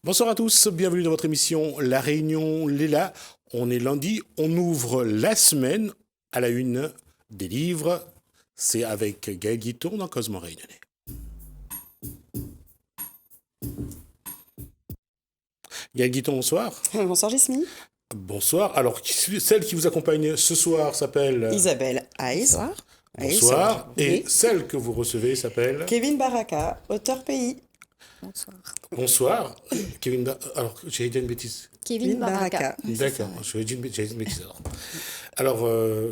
Bonsoir à tous, bienvenue dans votre émission La Réunion Léla. On est lundi, on ouvre la semaine à la une des livres. C'est avec Gaël Guiton dans Cosmo Réunionnais. Gaël Guiton, bonsoir. Bonsoir Jasmine. Bonsoir. Alors, celle qui vous accompagne ce soir s'appelle Isabelle Hayes. Bonsoir. Et celle que vous recevez s'appelle Kevin Baraka, auteur pays. Bonsoir. Bonsoir. Alors, j'ai dit une bêtise. Kevin Baraka. D'accord, j'ai dit une bêtise alors. Alors,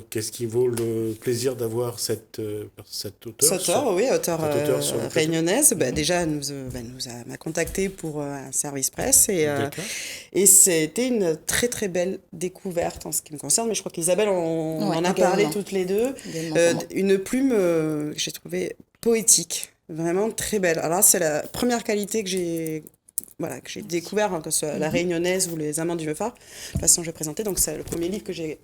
qu'est-ce qui vaut le plaisir d'avoir cet auteur Auteur sur le plateau. réunionnaise. Déjà, m'a contacté pour un service presse et c'était une très très belle découverte en ce qui me concerne. Mais je crois qu'Isabelle, on en a parlé toutes les deux. Une plume que j'ai trouvée poétique, vraiment très belle. Alors là, c'est la première qualité que j'ai découvert, que ce soit La Réunionnaise ou Les Amants du Vieux Phare. De toute façon, je vais présenter. Donc, c'est le premier livre que j'ai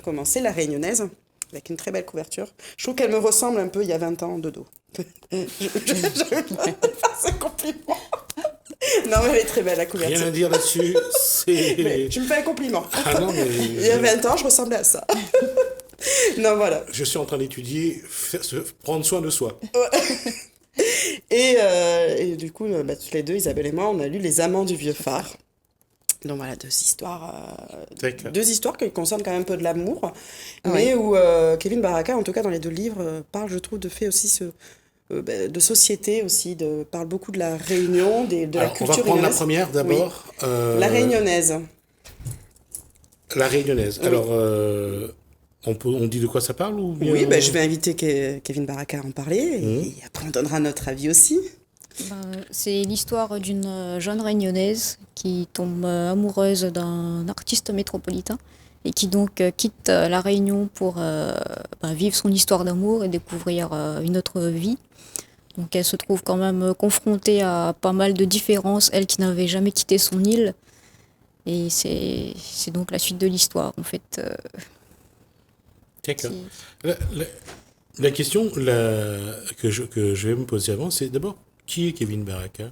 commencé, La Réunionnaise, avec une très belle couverture. Je trouve qu'elle me ressemble un peu il y a 20 ans de dos. Je pas faire ce compliment. Non, mais elle est très belle, la couverture. Rien à dire là-dessus. Mais tu me fais un compliment. Ah non, mais... Il y a 20 ans, je ressemblais à ça. Non, voilà. Je suis en train d'étudier, prendre soin de soi. Et du coup, toutes les deux, Isabelle et moi, on a lu Les Amants du Vieux Phare. Donc voilà, deux histoires qui concernent quand même un peu de l'amour, mais où Kevin Baraka, en tout cas dans les deux livres, parle, je trouve, de fait aussi de société aussi, parle beaucoup de la Réunion, de la culture réunionnaise. On va prendre la première d'abord. Oui. La Réunionnaise. La Réunionnaise. Oui. Alors, on dit de quoi ça parle ou bien... Oui, je vais inviter Kevin Baraka à en parler, et après on donnera notre avis aussi. C'est l'histoire d'une jeune réunionnaise qui tombe amoureuse d'un artiste métropolitain et qui donc quitte la Réunion pour vivre son histoire d'amour et découvrir une autre vie. Donc elle se trouve quand même confrontée à pas mal de différences, elle qui n'avait jamais quitté son île. Et c'est donc la suite de l'histoire, en fait. D'accord. La question que je vais me poser avant, c'est d'abord, qui est Kevin Baraka ?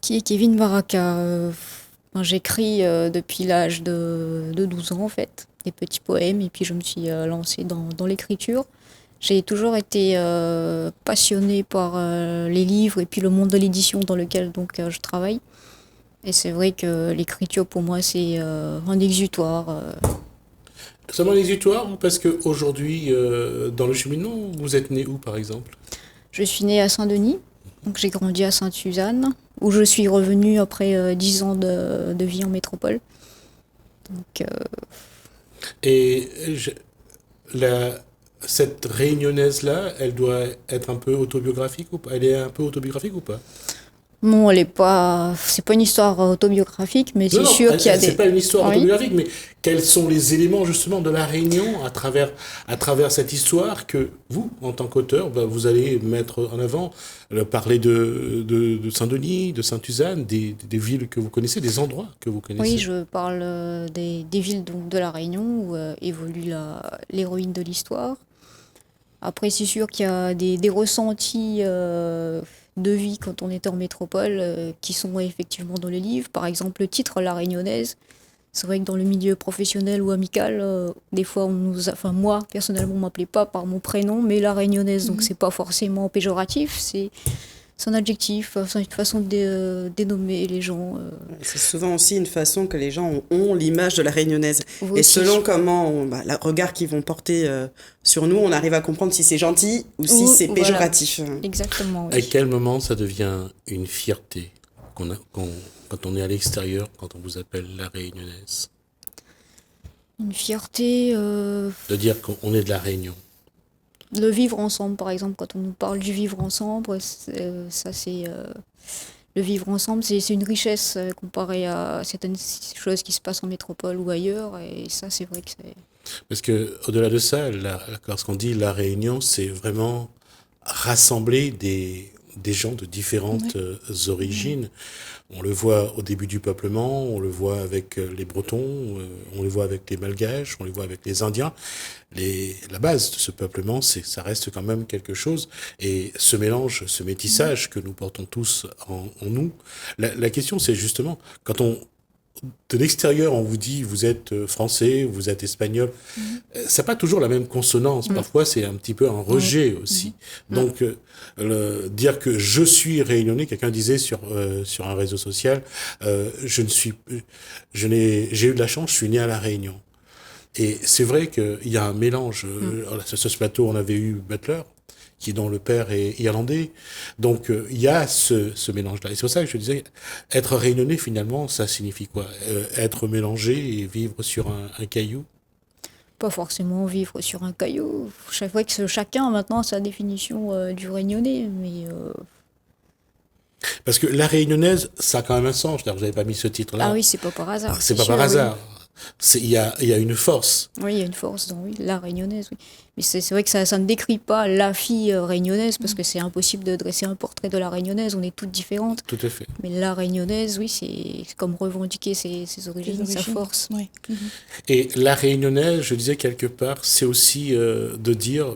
Qui est Kevin Baraka ? J'écris depuis l'âge de 12 ans, en fait, des petits poèmes, et puis je me suis lancée dans l'écriture. J'ai toujours été passionnée par les livres et puis le monde de l'édition dans lequel je travaille. Et c'est vrai que l'écriture, pour moi, c'est un exutoire. Seulement l'exutoire, parce qu'aujourd'hui, dans le cheminement, vous êtes né où, par exemple ? Je suis née à Saint-Denis, donc j'ai grandi à Sainte-Suzanne, où je suis revenue après 10 ans de vie en métropole. Donc, Et cette réunionnaise-là, elle doit être un peu autobiographique ou pas ? Elle est un peu autobiographique ou pas ? Non, c'est pas une histoire autobiographique, mais c'est sûr qu'il y a des... C'est pas une histoire autobiographique, mais quels sont les éléments justement de la Réunion à travers cette histoire que vous, en tant qu'auteur, vous allez mettre en avant, parler de Saint-Denis, de Sainte-Suzanne, des villes que vous connaissez, des endroits que vous connaissez. Oui, je parle des villes donc, de la Réunion où évolue l'héroïne de l'histoire. Après, c'est sûr qu'il y a des ressentis de vie quand on est en métropole qui sont effectivement dans le livre. Par exemple, le titre La Réunionnaise. C'est vrai que dans le milieu professionnel ou amical, des fois, moi, personnellement, on m'appelait pas par mon prénom, mais La Réunionnaise. Donc, c'est pas forcément péjoratif, c'est un adjectif, c'est une façon de dénommer les gens. C'est souvent aussi une façon que les gens ont l'image de la Réunionnaise. Vous et aussi. Selon le regard qu'ils vont porter sur nous, on arrive à comprendre si c'est gentil ou si c'est péjoratif. Voilà. Exactement, oui. À quel moment ça devient une fierté quand on est à l'extérieur, quand on vous appelle la Réunionnaise ? Une fierté... De dire qu'on est de la Réunion. Le vivre ensemble, par exemple, quand on nous parle du vivre ensemble, le vivre ensemble, c'est une richesse comparée à certaines choses qui se passent en métropole ou ailleurs, et ça, c'est vrai que c'est... Parce que au-delà de ça, lorsqu'on dit la Réunion, c'est vraiment rassembler des gens de différentes origines. On le voit au début du peuplement, on le voit avec les Bretons, on le voit avec les Malgaches, on le voit avec les Indiens. La base de ce peuplement, ça reste quand même quelque chose. Et ce mélange, ce métissage que nous portons tous en nous, la question c'est justement, quand de l'extérieur, on vous dit vous êtes français, vous êtes espagnol. C'est pas toujours la même consonance. Parfois, c'est un petit peu un rejet aussi. Donc, dire que je suis réunionnais, quelqu'un disait sur un réseau social, j'ai eu de la chance, je suis né à La Réunion. Et c'est vrai qu'il y a un mélange. Sur ce plateau, on avait eu Butler, dont le père est irlandais. Donc, il y a ce mélange-là. Et c'est pour ça que je disais, être réunionnais, finalement, ça signifie quoi? Être mélangé et vivre sur un caillou? Pas forcément vivre sur un caillou. Chaque fois que chacun, maintenant, a sa définition du réunionnais, mais... Parce que la réunionnaise, ça a quand même un sens. Vous n'avez pas mis ce titre-là. Ah oui, c'est pas par hasard. C'est pas par hasard. Il y a une force. Oui, il y a une force dans la réunionnaise, oui. Mais c'est vrai que ça ne décrit pas la fille réunionnaise, parce que c'est impossible de dresser un portrait de la réunionnaise, on est toutes différentes. Tout à fait. Mais la réunionnaise, oui, c'est comme revendiquer ses origines, sa force. Oui. Et la réunionnaise, je disais quelque part, c'est aussi de dire,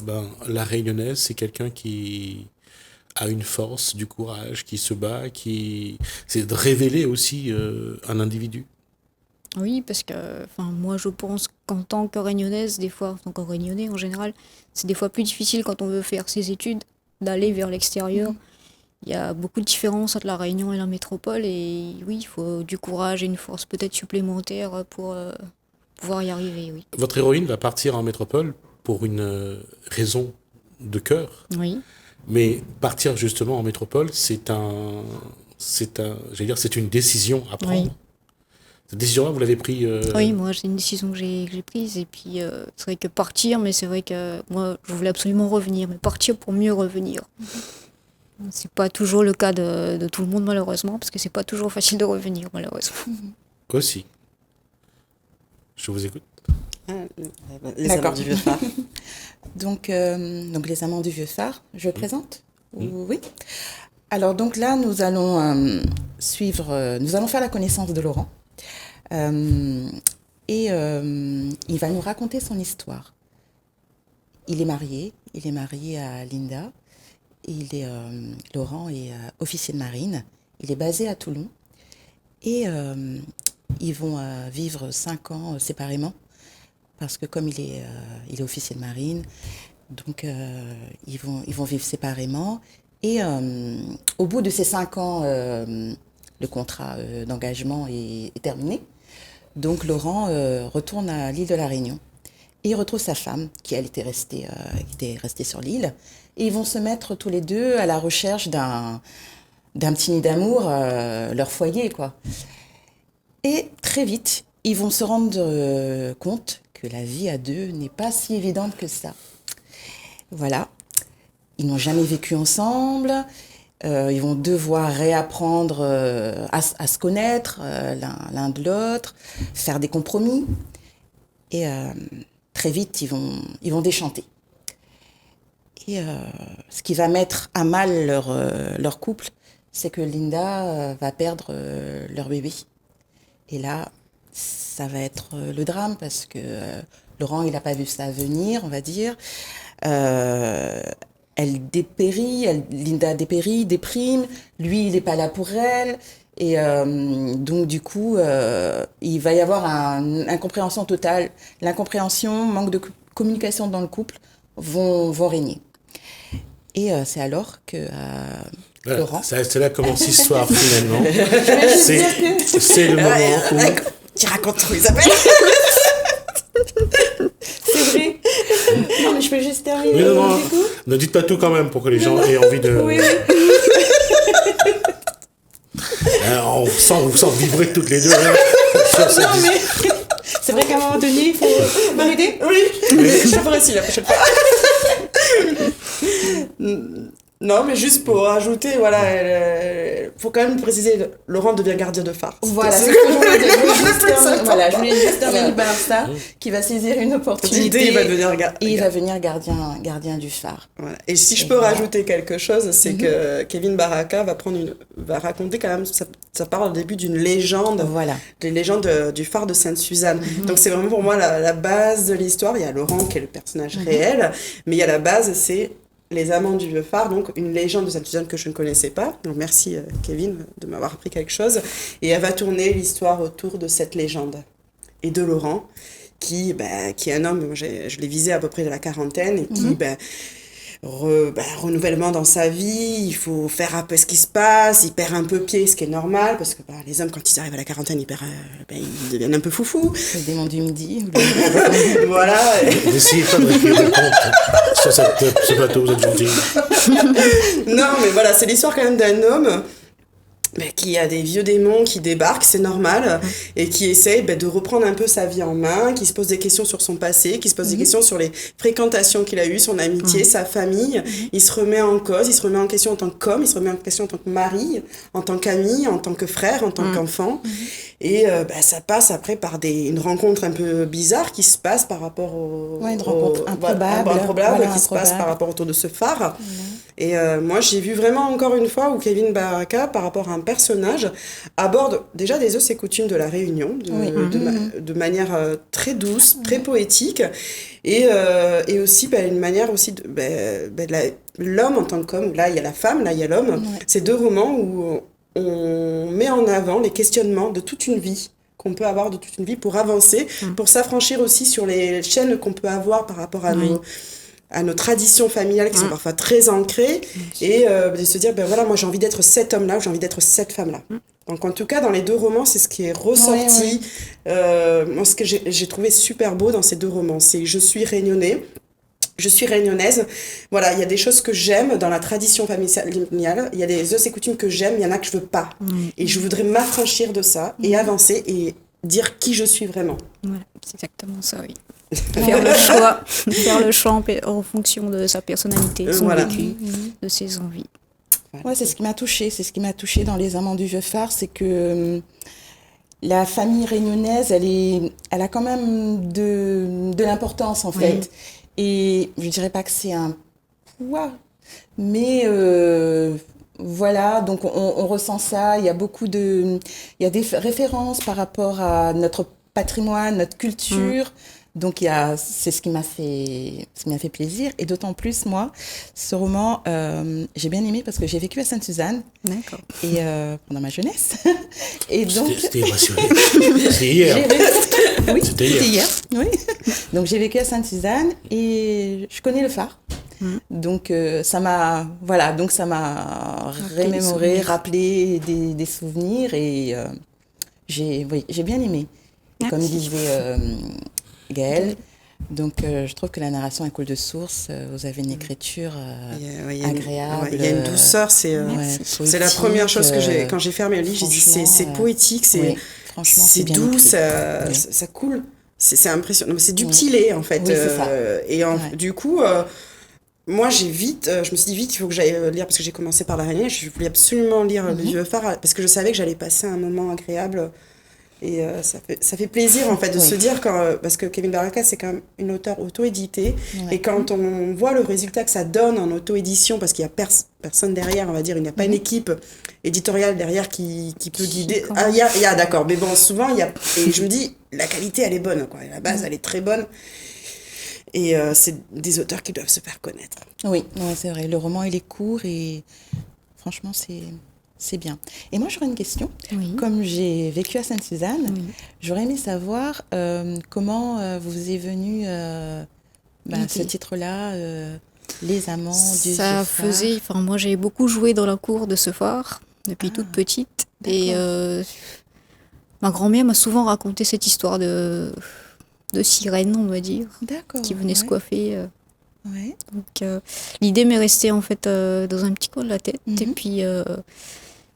la réunionnaise, c'est quelqu'un qui a une force, du courage, qui se bat, c'est de révéler aussi un individu. Oui, parce que moi je pense qu'en tant que réunionnaise, des fois, en tant que réunionnais en général, c'est des fois plus difficile quand on veut faire ses études d'aller vers l'extérieur. Il y a beaucoup de différences entre la Réunion et la métropole et oui, il faut du courage et une force peut-être supplémentaire pour pouvoir y arriver, oui. Votre héroïne va partir en métropole pour une raison de cœur. Oui. Mais partir justement en métropole, c'est une décision à prendre. Oui. Cette décision-là, vous l'avez prise Oui, moi, c'est une décision que j'ai prise. Et puis, c'est vrai que partir, mais c'est vrai que moi, je voulais absolument revenir. Mais partir pour mieux revenir. C'est pas toujours le cas de tout le monde, malheureusement, parce que c'est pas toujours facile de revenir, malheureusement. Aussi. Je vous écoute. Les Amants du Vieux Phare. donc, les Amants du Vieux Phare, je présente Oui. Alors, donc là, nous allons faire la connaissance de Laurent. Il va nous raconter son histoire. Il est marié à Linda. Laurent est officier de marine. Il est basé à Toulon. Et ils vont vivre 5 ans séparément. Parce que comme il est officier de marine, donc ils vont vivre séparément. Et au bout de ces 5 ans, le contrat d'engagement est terminé. Donc Laurent retourne à l'île de la Réunion et il retrouve sa femme qui elle était restée sur l'île et ils vont se mettre tous les deux à la recherche d'un petit nid d'amour, leur foyer quoi. Et très vite ils vont se rendre compte que la vie à deux n'est pas si évidente que ça. Voilà, ils n'ont jamais vécu ensemble. Ils vont devoir réapprendre à se connaître l'un de l'autre, faire des compromis. Et très vite, ils vont déchanter. Et ce qui va mettre à mal leur couple, c'est que Linda va perdre leur bébé. Et là, ça va être le drame parce que Laurent, il n'a pas vu ça venir, on va dire. Elle dépérit, Linda dépérit, déprime, lui il n'est pas là pour elle, et donc du coup il va y avoir une incompréhension totale. L'incompréhension, manque de communication dans le couple vont régner. Et c'est alors que Laurent... C'est là commence l'histoire finalement. C'est le moment où... Tu racontes trop Isabelle. C'est vrai. Non, mais je peux juste terminer. Oui, non, ne dites pas tout quand même pour que les gens aient envie de... Oui. On vous sent vibrer toutes les deux. Hein, non, mais c'est vrai qu'à un moment donné, il faut m'arrêter. Oui. Je ferai aussi la prochaine fois. Non, mais juste pour rajouter, voilà, faut quand même préciser, Laurent devient gardien de phare. Voilà, c'est ce que je voulais dire. Je voulais juste terminer par ça, qui va saisir une opportunité. Il va devenir il va venir gardien du phare. Voilà. Et si je peux rajouter quelque chose, c'est que Kevin Baraka va raconter quand même, ça parle au début d'une légende, d'une légende du phare de Sainte-Suzanne. Donc c'est vraiment pour moi la base de l'histoire. Il y a Laurent qui est le personnage réel, mais il y a la base, c'est les amants du vieux phare, donc une légende de Sainte-Suzanne que je ne connaissais pas. Donc merci Kevin de m'avoir appris quelque chose. Et elle va tourner l'histoire autour de cette légende. Et de Laurent, qui est un homme, je l'ai visé à peu près de la quarantaine, et qui, renouvellement dans sa vie, il faut faire un peu ce qui se passe, il perd un peu pied, ce qui est normal, parce que les hommes, quand ils arrivent à la quarantaine, ils deviennent un peu foufous. Le démon du midi. Voilà. N'essayez pas de régler des comptes sur ce plateau, vous êtes gentil. Non, mais voilà, c'est l'histoire quand même d'un homme qui a des vieux démons qui débarquent, c'est normal, et qui essaye de reprendre un peu sa vie en main, qui se pose des questions sur son passé, qui se pose des questions sur les fréquentations qu'il a eues, son amitié, sa famille. Il se remet en cause, il se remet en question en tant qu'homme, il se remet en question en tant que mari, en tant qu'ami, en tant que frère, en tant qu'enfant. Et ça passe après par une rencontre un peu bizarre qui se passe par rapport une rencontre improbable qui se passe par rapport autour de ce phare. Et moi, j'ai vu vraiment encore une fois où Kevin Baraka, par rapport à un personnage, aborde déjà des us et coutumes de la Réunion, de manière très douce, très poétique, et aussi une manière aussi l'homme en tant qu'homme. Là, il y a la femme, là, il y a l'homme. C'est deux romans où on met en avant les questionnements de toute une vie qu'on peut avoir de toute une vie pour avancer, pour s'affranchir aussi sur les chaînes qu'on peut avoir par rapport à nos traditions familiales qui sont parfois très ancrées, et de se dire, moi j'ai envie d'être cet homme-là, ou j'ai envie d'être cette femme-là. Donc en tout cas, dans les deux romans, c'est ce qui est ressorti. Moi, ce que j'ai trouvé super beau dans ces deux romans, c'est je suis réunionnaise. Voilà, il y a des choses que j'aime dans la tradition familiale, il y a des us et coutumes que j'aime, il y en a que je veux pas. Et je voudrais m'affranchir de ça, et avancer, et dire qui je suis vraiment. Voilà, c'est exactement ça, oui. faire le choix en fonction de sa personnalité, de son vécu, de ses envies. Ouais, c'est ce qui m'a touchée dans Les Amants du Vieux Phare, c'est que la famille réunionnaise, elle a quand même de l'importance en fait. Et je dirais pas que c'est un poids, mais voilà, donc on ressent ça. Il y a des références par rapport à notre patrimoine, notre culture. Donc c'est ce qui m'a fait plaisir, et d'autant plus moi, ce roman, j'ai bien aimé parce que j'ai vécu à Sainte-Suzanne. D'accord. Et pendant ma jeunesse. Et donc c'était hier. Oui, c'était hier. Oui. Donc j'ai vécu à Sainte-Suzanne et je connais le phare. Donc ça m'a remémoré, rappelé des souvenirs, et j'ai bien aimé. Et comme disait Gaëlle, donc je trouve que la narration est coule de source. Vous avez une écriture agréable. Il y a une douceur, c'est la première chose que quand j'ai fermé le livre, j'ai dit c'est poétique, c'est doux, ça coule. C'est impressionnant. C'est du petit lait en fait. Oui, c'est ça. Et du coup, moi je me suis dit vite, il faut que j'aille lire, parce que j'ai commencé par La Réunion, je voulais absolument lire Le Vieux Phare, parce que je savais que j'allais passer un moment agréable. Et ça fait plaisir en fait de se dire, parce que Kevin Baraka, c'est quand même une auteure auto-éditée, et quand on voit le résultat que ça donne en auto-édition, parce qu'il y a personne derrière, on va dire, il n'y a pas une équipe éditoriale derrière qui peut guider. Il y a d'accord, mais bon, souvent il y a, et je me dis la qualité elle est bonne, quoi, la base elle est très bonne, et c'est des auteurs qui doivent se faire connaître. Oui, c'est vrai, le roman il est court, et franchement c'est bien. Et moi, j'aurais une question. Comme j'ai vécu à Sainte-Suzanne, j'aurais aimé savoir comment vous est venu ce titre-là, Les Amants du Vieux Phare. Moi, j'ai beaucoup joué dans la cour de ce phare depuis toute petite. D'accord. Et ma grand-mère m'a souvent raconté cette histoire de sirène, on va dire, qui venait se coiffer. Donc, l'idée m'est restée en fait dans un petit coin de la tête. Et puis...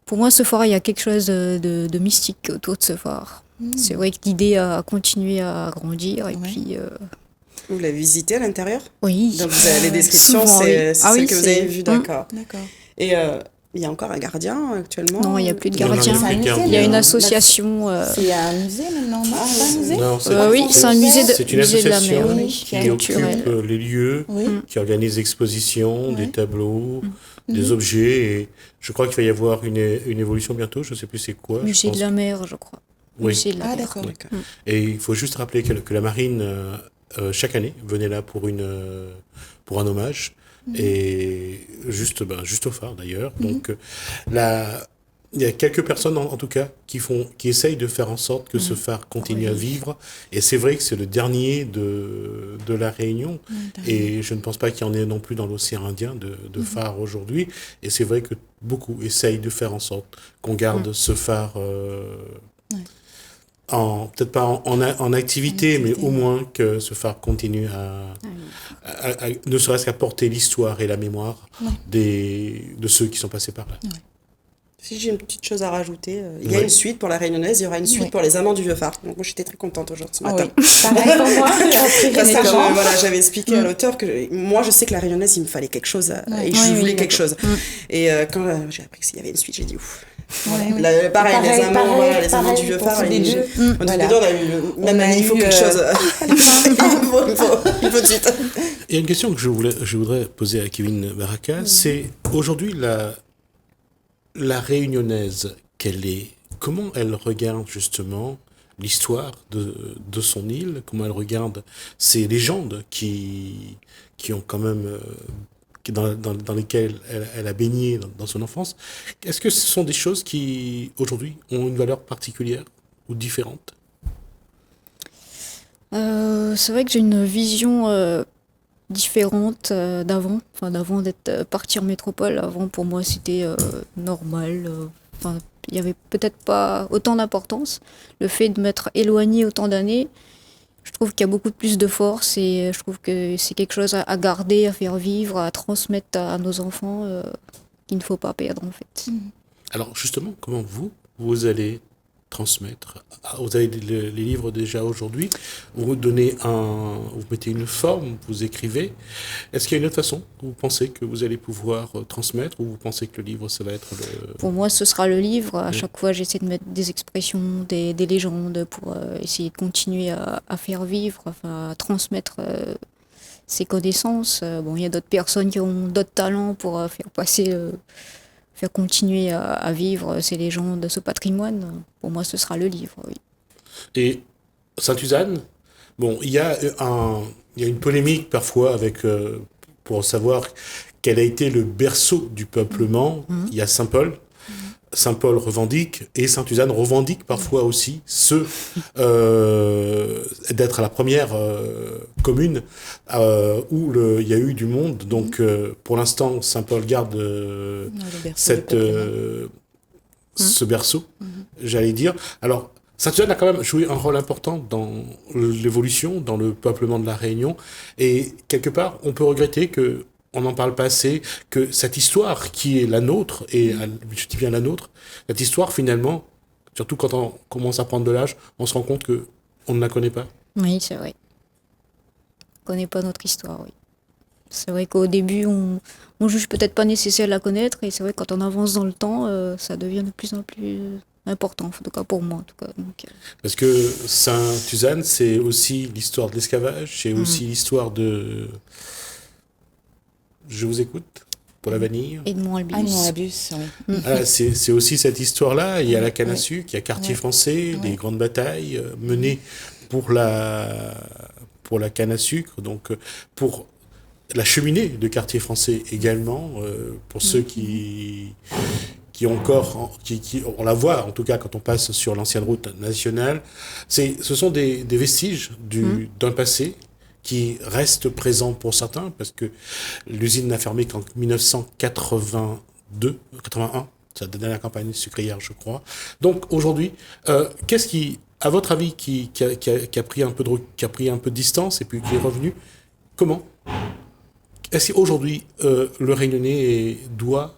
pour moi, ce phare, il y a quelque chose de mystique autour de ce phare. C'est vrai que l'idée a continué à grandir, et puis Vous l'avez visité à l'intérieur? Oui. Donc vous avez les descriptions, Souvent, c'est oui. ce que vous avez vu, d'accord. D'accord. Et il y a encore un gardien actuellement? Non, il n'y a plus de gardien. Non, il y a plus de gardien. Il y a une association. C'est un musée maintenant, non? C'est pas un musée? Non, Oui, c'est un musée de, c'est une musée de la mer, association oui, qui occupe culturel. les lieux, Oui. qui organise des expositions, Ouais. des tableaux, des objets. Et je crois qu'il va y avoir une évolution bientôt. Je ne sais plus c'est quoi. je Musée pense. de la mer, je crois. Oui. Musée de la Ah, mer. d'accord. D'accord. Et il faut juste rappeler que la marine, chaque année, venait là pour un hommage. Et juste au phare d'ailleurs. Donc il y a quelques personnes en tout cas qui essayent de faire en sorte que ce phare continue à vivre. Et c'est vrai que c'est le dernier de la Réunion. Et je ne pense pas qu'il y en ait non plus dans l'océan Indien de phares aujourd'hui. Et c'est vrai que beaucoup essayent de faire en sorte qu'on garde ce phare peut-être pas en activité, mais au moins que ce phare continue ne serait-ce qu'à porter l'histoire et la mémoire de ceux qui sont passés par là. Si j'ai une petite chose à rajouter, il y a une suite pour la Réunionnaise, il y aura une suite pour les Amants du Vieux-Phare. Donc moi j'étais très contente aujourd'hui ce matin. Oui, pareil pour moi. Parce que j'avais expliqué à l'auteur que moi je sais que la Réunionnaise il me fallait quelque chose et je voulais quelque chose. Et quand j'ai appris qu'il y avait une suite, j'ai dit ouf. Voilà. Pareil, les Amants du Vieux-Phare, les deux. On a eu même il faut quelque chose. Il faut de suite. Il y a une question que je voudrais poser à Kevin Baraka, c'est aujourd'hui la Réunionnaise qu'elle est, comment elle regarde justement l'histoire de son île, comment elle regarde ces légendes qui ont quand même dans lesquelles elle a baigné dans son enfance. Est-ce que ce sont des choses qui aujourd'hui ont une valeur particulière ou différente? C'est vrai que j'ai une vision différente d'avant d'être partie en métropole. Avant, pour moi, c'était normal. Il n'y avait peut-être pas autant d'importance. Le fait de m'être éloignée autant d'années, je trouve qu'il y a beaucoup plus de force et je trouve que c'est quelque chose à garder, à faire vivre, à transmettre à nos enfants qu'il ne faut pas perdre en fait. Alors justement, comment vous allez transmettre? Vous avez les livres déjà aujourd'hui, vous mettez une forme, vous écrivez. Est-ce qu'il y a une autre façon que vous pensez que vous allez pouvoir transmettre, ou vous pensez que le livre, ça va être Pour moi, ce sera le livre. À chaque fois, j'essaie de mettre des expressions, des légendes pour essayer de continuer à faire vivre, à transmettre ces connaissances. Il y a d'autres personnes qui ont d'autres talents pour faire continuer à vivre ces légendes, ce patrimoine. Pour moi, ce sera le livre, oui. Et Sainte-Suzanne, il y a une polémique parfois pour savoir quel a été le berceau du peuplement. Il y a Saint-Paul. Saint-Paul revendique, et Sainte-Suzanne revendique parfois aussi d'être la première commune où il y a eu du monde. Donc, pour l'instant, Saint-Paul garde ce berceau, j'allais dire. Alors, Sainte-Suzanne a quand même joué un rôle important dans l'évolution, dans le peuplement de la Réunion, et quelque part, on peut regretter on n'en parle pas assez, que cette histoire qui est la nôtre, et je dis bien la nôtre, cette histoire finalement, surtout quand on commence à prendre de l'âge, on se rend compte qu'on ne la connaît pas. Oui, c'est vrai. On ne connaît pas notre histoire, oui. C'est vrai qu'au début, on juge peut-être pas nécessaire de la connaître, et c'est vrai que quand on avance dans le temps, ça devient de plus en plus important, en tout cas pour moi. En tout cas. Donc, Parce que Sainte-Suzanne, c'est aussi l'histoire de l'esclavage, c'est aussi l'histoire de... Je vous écoute pour la vanille. Edmond Albius. Edmond Albius, oui. Voilà, c'est aussi cette histoire-là. Il y a la canne à sucre, il y a Quartier français, les grandes batailles menées pour la canne à sucre, donc pour la cheminée de Quartier français également, pour ceux qui ont encore, on la voit en tout cas quand on passe sur l'ancienne route nationale. Ce sont des vestiges d'un passé qui reste présent pour certains, parce que l'usine n'a fermé qu'en 1981, c'est la dernière campagne sucrière, je crois. Donc aujourd'hui, qu'est-ce qui, à votre avis, qui a pris un peu de distance et puis qui est revenu, comment? Est-ce qu'aujourd'hui, le Réunionnais doit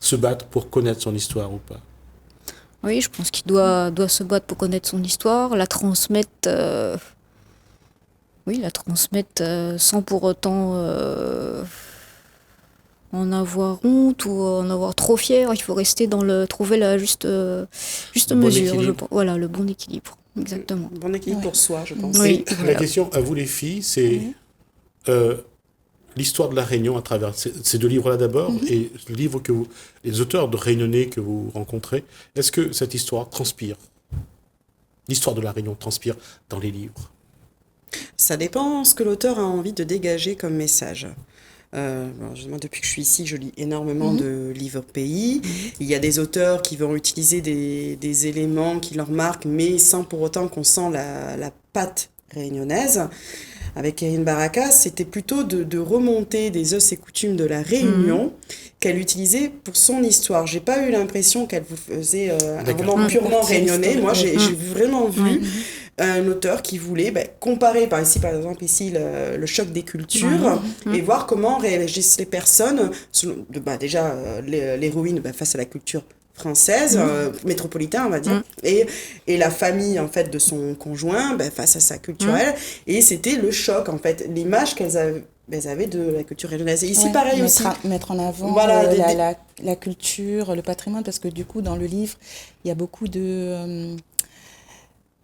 se battre pour connaître son histoire ou pas? Oui, je pense qu'il doit se battre pour connaître son histoire, la transmettre Oui, la transmettre sans pour autant en avoir honte ou en avoir trop fier. Il faut rester trouver la juste mesure. Voilà, le bon équilibre. Exactement. Le bon équilibre pour soi, je pense. Oui, La question à vous les filles, c'est l'histoire de la Réunion à travers ces deux livres-là d'abord et le livre les auteurs de Réunionnais que vous rencontrez. Est-ce que cette histoire transpire? L'histoire de la Réunion transpire dans les livres? Ça dépend ce que l'auteur a envie de dégager comme message. Moi, depuis que je suis ici, je lis énormément de livres pays. Il y a des auteurs qui vont utiliser des éléments qui leur marquent, mais sans pour autant qu'on sent la patte réunionnaise. Avec Erin Baraka, c'était plutôt de remonter des us et coutumes de la Réunion qu'elle utilisait pour son histoire. J'ai pas eu l'impression qu'elle vous faisait un roman purement réunionnais. Moi, j'ai vraiment vu un auteur qui voulait comparer par exemple le choc des cultures et voir comment réagissent les personnes, déjà l'héroïne face à la culture française, métropolitain on va dire, et la famille en fait de son conjoint face à sa culturelle, et c'était le choc en fait, l'image qu'elles avaient de la culture réunionnaise. Et ici pareil aussi. Mettre en avant la culture, le patrimoine, parce que du coup dans le livre il y a beaucoup de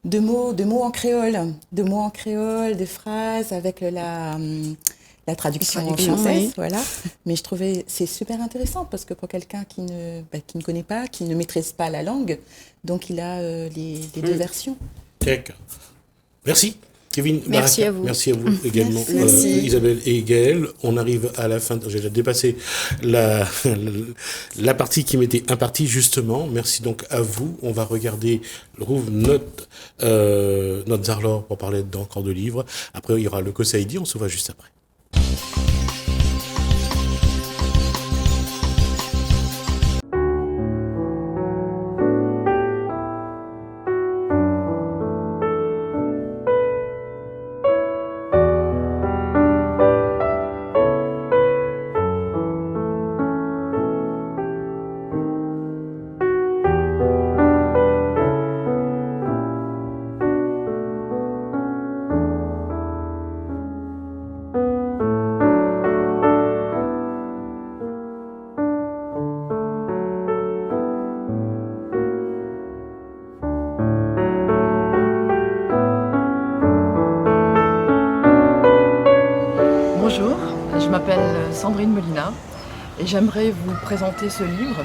mots en créole, de phrases avec la traduction en français, voilà. Mais je trouvais c'est super intéressant parce que pour quelqu'un qui ne connaît pas, qui ne maîtrise pas la langue, donc il a les deux versions. D'accord. Merci. Kevin, merci Baraka, à vous. Merci à vous également, merci. Isabelle et Gaëlle. On arrive à la fin, j'ai déjà dépassé la partie qui m'était impartie justement. Merci donc à vous. On va regarder notre Zarlor pour parler encore de livres. Après, il y aura le Kosaïdi, on se voit juste après. Bonjour, je m'appelle Sandrine Molina et j'aimerais vous présenter ce livre.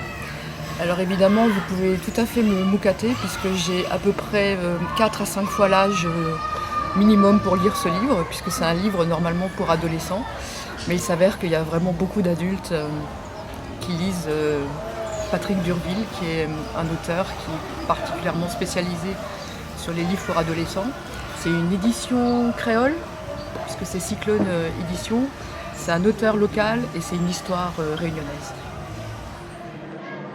Alors évidemment, vous pouvez tout à fait me moucater puisque j'ai à peu près 4 à 5 fois l'âge minimum pour lire ce livre, puisque c'est un livre normalement pour adolescents. Mais il s'avère qu'il y a vraiment beaucoup d'adultes qui lisent Patrick Durville, qui est un auteur qui est particulièrement spécialisé sur les livres pour adolescents. C'est une édition créole, puisque c'est Cyclone Édition. C'est un auteur local et c'est une histoire réunionnaise.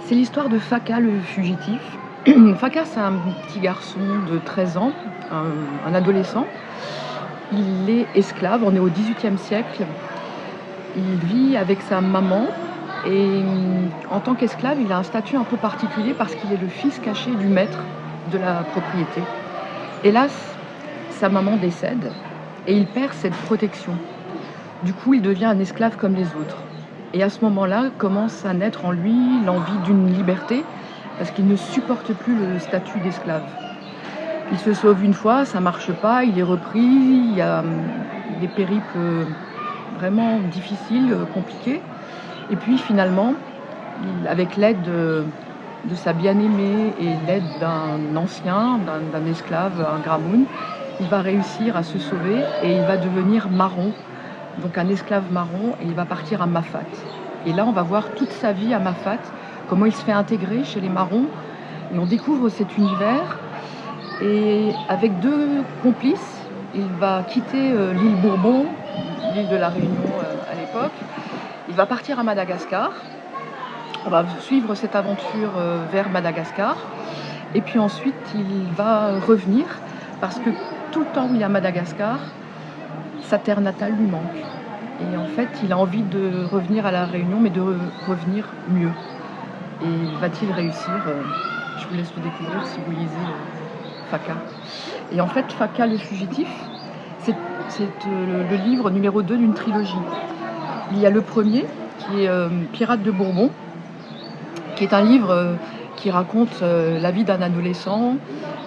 C'est l'histoire de Faka le fugitif. Faka, c'est un petit garçon de 13 ans, un adolescent. Il est esclave, on est au XVIIIe siècle. Il vit avec sa maman et en tant qu'esclave, il a un statut un peu particulier parce qu'il est le fils caché du maître de la propriété. Hélas, sa maman décède et il perd cette protection. Du coup, il devient un esclave comme les autres. Et à ce moment-là, commence à naître en lui l'envie d'une liberté parce qu'il ne supporte plus le statut d'esclave. Il se sauve une fois, ça ne marche pas, il est repris, il y a des périples vraiment difficiles, compliqués. Et puis finalement, avec l'aide de sa bien-aimée et l'aide d'un ancien, d'un esclave, un gramoun, il va réussir à se sauver et il va devenir marron, donc un esclave marron, et il va partir à Mafat. Et là, on va voir toute sa vie à Mafat, comment il se fait intégrer chez les marrons, et on découvre cet univers. Et avec 2 complices, il va quitter l'île Bourbon, l'île de la Réunion à l'époque. Il va partir à Madagascar. On va suivre cette aventure vers Madagascar. Et puis ensuite, il va revenir parce que tout le temps où il est à Madagascar, sa terre natale lui manque. Et en fait, il a envie de revenir à la Réunion, mais de revenir mieux. Et va-t-il réussir Je vous laisse le découvrir si vous lisez Faka. Et en fait, Faka le fugitif, c'est c'est le livre numéro 2 d'une trilogie. Il y a le premier, qui est Pirates de Bourbon, qui est un livre qui raconte la vie d'un adolescent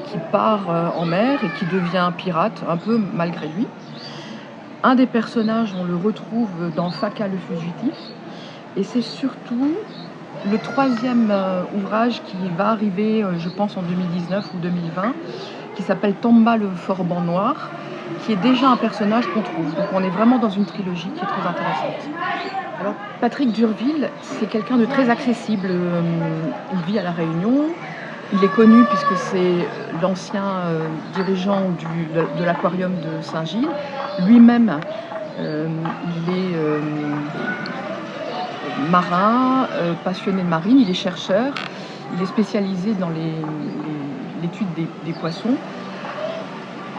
qui part en mer et qui devient pirate, un peu malgré lui. Un des personnages, on le retrouve dans Faka le fugitif, et c'est surtout le troisième ouvrage qui va arriver, je pense, en 2019 ou 2020, qui s'appelle Tomba le forban noir, qui est déjà un personnage qu'on trouve. Donc on est vraiment dans une trilogie qui est très intéressante. Alors Patrick D'Urville, c'est quelqu'un de très accessible. Il vit à La Réunion. Il est connu puisque c'est l'ancien dirigeant de l'aquarium de Saint-Gilles. Lui-même, il est marin, passionné de marine, il est chercheur, il est spécialisé dans l'étude des poissons.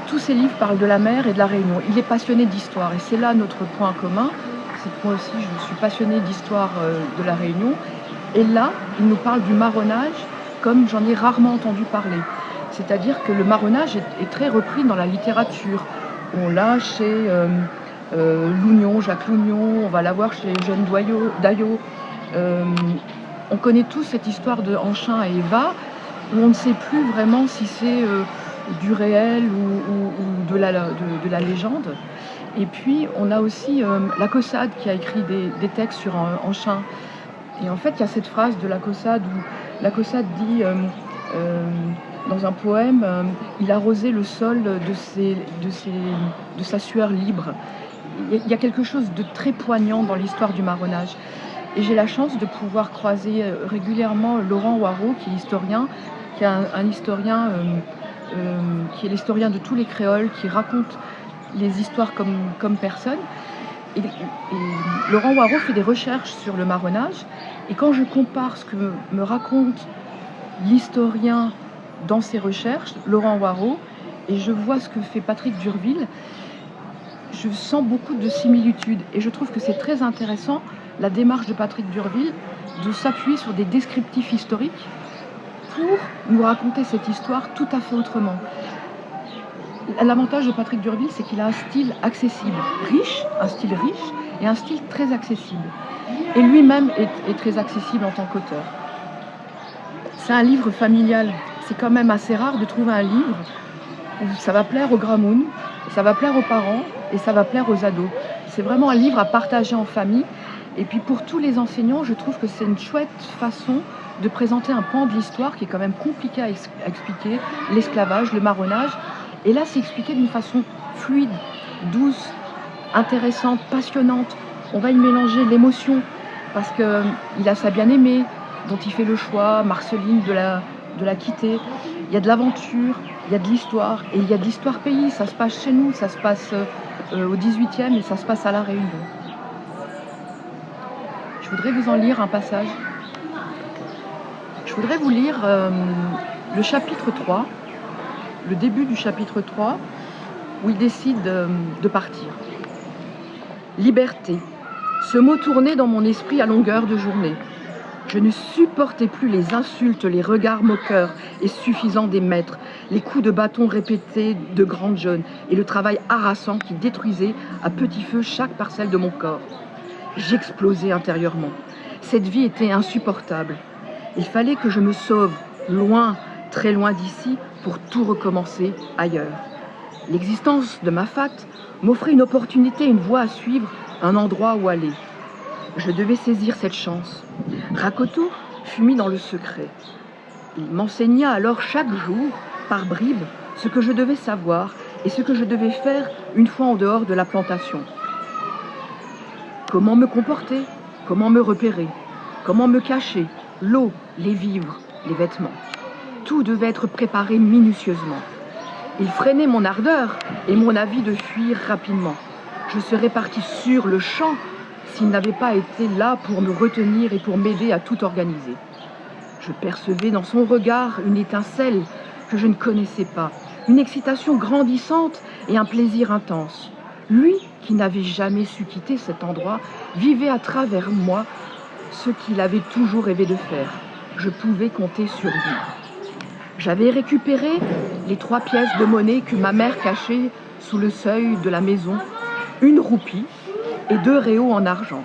Tous ses livres parlent de la mer et de la Réunion. Il est passionné d'histoire et c'est là notre point commun. C'est que moi aussi je suis passionnée d'histoire de la Réunion. Et là, il nous parle du marronnage comme j'en ai rarement entendu parler. C'est-à-dire que le marronnage est très repris dans la littérature. On l'a chez Lougnon, Jacques Lougnon, on va l'avoir chez Eugène Daillot. On connaît tous cette histoire de Anchin et Eva, où on ne sait plus vraiment si c'est du réel ou de la légende. Et puis on a aussi la Caussade qui a écrit des textes sur Anchin. Et en fait, il y a cette phrase de la Caussade où la Caussade dit dans un poème, il arrosait le sol de sa sueur libre. Il y a quelque chose de très poignant dans l'histoire du marronnage. Et j'ai la chance de pouvoir croiser régulièrement Laurent Waro, qui est historien, qui est un historien qui est l'historien de tous les créoles, qui raconte les histoires comme personne. Et Laurent Waro fait des recherches sur le marronnage. Et quand je compare ce que me raconte l'historien dans ses recherches, Laurent Waro, et je vois ce que fait Patrick D'Urville, je sens beaucoup de similitudes. Et je trouve que c'est très intéressant, la démarche de Patrick D'Urville, de s'appuyer sur des descriptifs historiques pour nous raconter cette histoire tout à fait autrement. L'avantage de Patrick D'Urville, c'est qu'il a un style accessible, un style riche et un style très accessible. Et lui-même est très accessible en tant qu'auteur. C'est un livre familial. C'est quand même assez rare de trouver un livre où ça va plaire aux gramounes, ça va plaire aux parents et ça va plaire aux ados. C'est vraiment un livre à partager en famille. Et puis pour tous les enseignants, je trouve que c'est une chouette façon de présenter un pan de l'histoire qui est quand même compliqué à expliquer, l'esclavage, le marronnage. Et là, c'est expliqué d'une façon fluide, douce, intéressante, passionnante. On va y mélanger l'émotion parce qu'il a sa bien-aimée dont il fait le choix, Marceline, de la quitter. Il y a de l'aventure, il y a de l'histoire et il y a de l'histoire pays. Ça se passe chez nous, ça se passe au 18e et ça se passe à La Réunion. Je voudrais vous en lire un passage. Je voudrais vous lire le chapitre 3, le début du chapitre 3, où il décide de partir. Liberté. Ce mot tournait dans mon esprit à longueur de journée. Je ne supportais plus les insultes, les regards moqueurs et suffisants des maîtres, les coups de bâton répétés de grandes jeunes et le travail harassant qui détruisait à petit feu chaque parcelle de mon corps. J'explosais intérieurement. Cette vie était insupportable. Il fallait que je me sauve, loin, très loin d'ici, pour tout recommencer ailleurs. L'existence de ma fac m'offrait une opportunité, une voie à suivre, un endroit où aller. Je devais saisir cette chance. Rakoto fut mis dans le secret. Il m'enseigna alors chaque jour, par bribes, ce que je devais savoir et ce que je devais faire une fois en dehors de la plantation. Comment me comporter, comment me repérer, comment me cacher, l'eau, les vivres, les vêtements. Tout devait être préparé minutieusement. Il freinait mon ardeur et mon avis de fuir rapidement. Je serais parti sur le champ s'il n'avait pas été là pour me retenir et pour m'aider à tout organiser. Je percevais dans son regard une étincelle que je ne connaissais pas, une excitation grandissante et un plaisir intense. Lui, qui n'avait jamais su quitter cet endroit, vivait à travers moi ce qu'il avait toujours rêvé de faire. Je pouvais compter sur lui. J'avais récupéré les 3 pièces de monnaie que ma mère cachait sous le seuil de la maison, une roupie et 2 réaux en argent.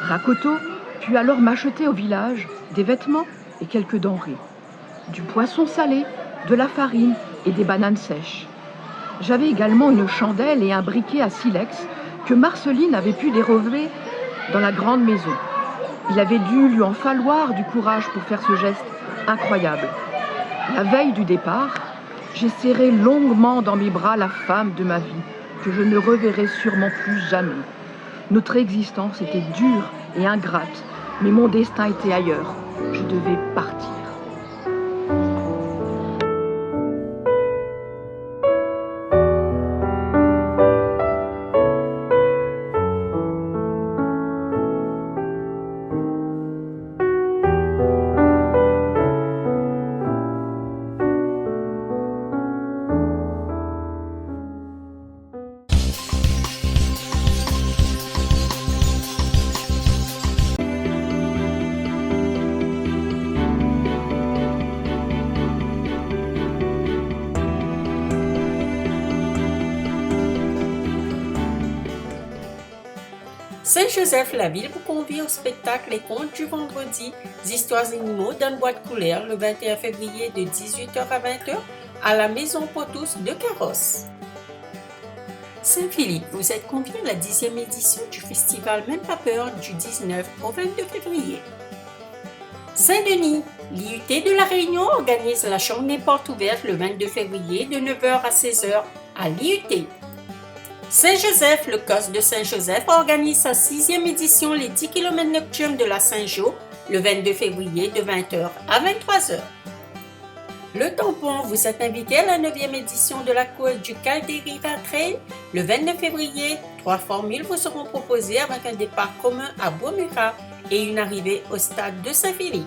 Rakoto put alors m'acheter au village des vêtements et quelques denrées, du poisson salé, de la farine et des bananes sèches. J'avais également une chandelle et un briquet à silex que Marceline avait pu dérober dans la grande maison. Il avait dû lui en falloir du courage pour faire ce geste incroyable. La veille du départ, j'ai serré longuement dans mes bras la femme de ma vie, que je ne reverrai sûrement plus jamais. Notre existence était dure et ingrate, mais mon destin était ailleurs. Je devais partir. Saint-Joseph-la-Ville vous convie au spectacle Les Contes du Vendredi, Histoires animaux dans boîte couleur le 21 février de 18h à 20h à la Maison pour tous de Carrosse. Saint-Philippe, vous êtes conviés à la 10e édition du festival Même pas peur du 19 au 22 février. Saint-Denis, l'IUT de la Réunion organise la journée porte ouverte le 22 février de 9h à 16h à l'IUT. Saint-Joseph, le COS de Saint-Joseph organise sa 6e édition les 10 km nocturnes de la Saint-Jo le 22 février de 20h à 23h. Le Tampon, vous êtes invité à la 9e édition de la course du Calderiva Trail le 29 février. 3 formules vous seront proposées avec un départ commun à Bourg-Murat et une arrivée au stade de Saint-Philippe.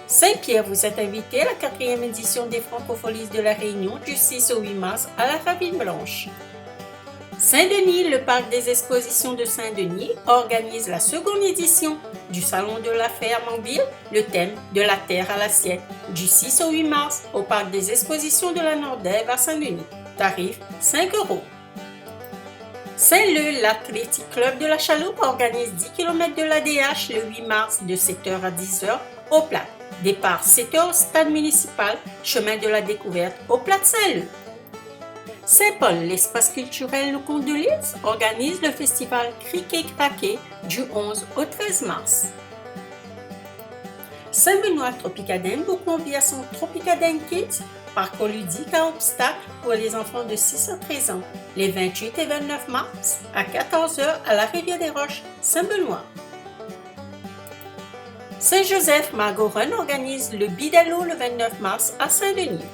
Saint-Pierre, vous êtes invité à la 4e édition des Francopholies de la Réunion du 6 au 8 mars à la Ravine Blanche. Saint-Denis, le parc des expositions de Saint-Denis, organise la 2e édition du Salon de la Ferme en ville, le thème de la terre à l'assiette, du 6 au 8 mars au parc des expositions de la Nordève à Saint-Denis. Tarif 5 €. Saint-Leu, l'Athletic Club de la Chaloupe organise 10 km de l'ADH le 8 mars de 7h à 10h au Plat. Départ 7h au stade municipal, chemin de la découverte au Plat de Saint-Leu. Saint-Paul, l'espace culturel Le Conte de Lys organise le festival Criquet Craquet du 11 au 13 mars. Saint-Benoît Tropicadène vous convie à son Tropicadène Kids, parcours ludique à obstacles pour les enfants de 6 à 13 ans, les 28 et 29 mars à 14h à la Rivière des Roches, Saint-Benoît. Saint-Joseph Margot Run organise le Bidalot le 29 mars à Saint-Denis.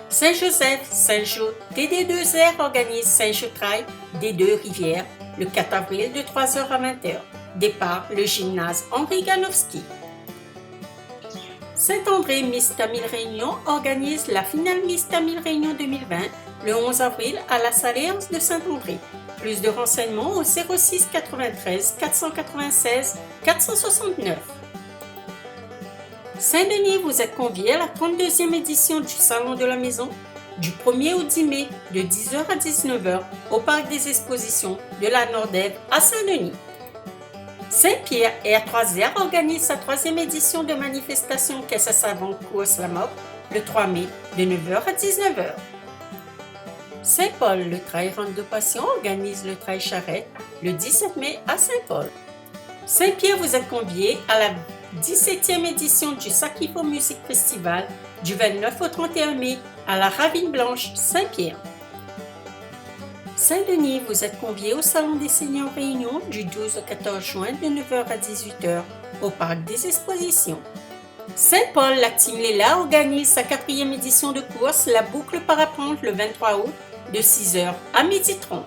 Saint-Joseph, Saint-Jo, TD2R organise Saint-Jo Trail des Deux Rivières le 4 avril de 3h à 20h. Départ, le gymnase Henri Ganowski. Saint-André Miss Tamil Réunion organise la finale Miss Tamil Réunion 2020 le 11 avril à la Saléance de Saint-André. Plus de renseignements au 06 93 496 469. Saint-Denis, vous êtes conviés à la 32e édition du Salon de la Maison du 1er au 10 mai de 10h à 19h au Parc des Expositions de la Nordève à Saint-Denis. Saint-Pierre et A3R organise sa 3e édition de manifestation Caisse à savon course la mort le 3 mai de 9h à 19h. Saint-Paul, le Trail Rente de Passion organise le Trail Charrette le 17 mai à Saint-Paul. Saint-Pierre, vous êtes conviés à la 17e édition du Sakifo Music Festival du 29 au 31 mai à la Ravine Blanche, Saint-Pierre. Saint-Denis, vous êtes conviés au Salon des Seigneurs Réunion du 12 au 14 juin de 9h à 18h au Parc des Expositions. Saint-Paul, la Team Léla organise sa 4e édition de course La Boucle Parapente le 23 août de 6h à 12h30.